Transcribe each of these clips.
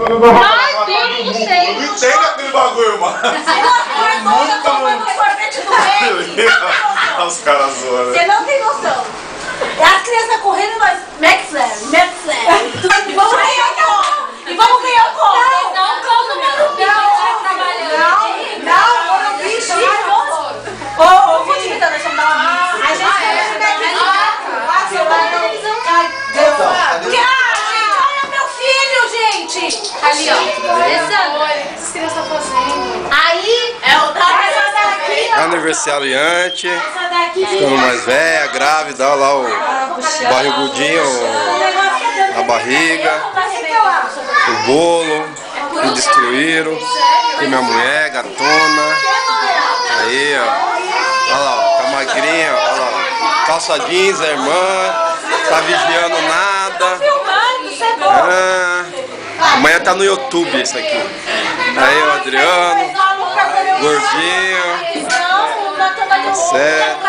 Ai, Deus do céu. Não entendo aquele bagulho, mano. Os caras zoando. Você não tem noção. As crianças correndo, nós. McFlare. E vamos ganhar como? E vamos ganhar como? Não, como no Morumbi, Não, bicho. Ô, vou te imitar, nós vamos dar uma bicha. A gente olha meu filho, gente. ali, ó. Alessandra. As crianças estão fazendo. Aí, essa daqui, ó. Aniversariante, Essa daqui. ficando mais velha, grávida, olha lá o barrigudinho, a barriga, o bolo que destruíram, e minha mulher, gatona, aí ó, olha lá, tá magrinha, olha lá, calça jeans, a irmã, tá vigiando nada, amanhã tá no YouTube isso aqui, aí o Adriano, gordinho, tá certo,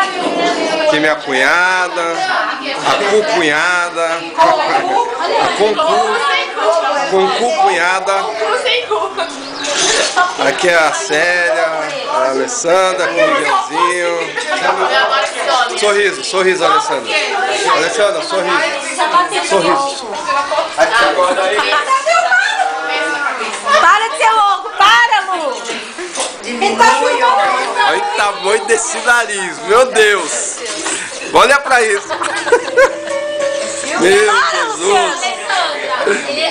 aqui minha cunhada, a cu-cunhada, a concu-cunhada, aqui é a Célia, a Alessandra, com o Miguelzinho. Sorriso, Alessandra. Alessandra, sorriso. Para de ser louco, para, Lu! Ele tá filmando. Olha o tamanho desse nariz, meu Deus! Olha pra isso! Meu Jesus! Ele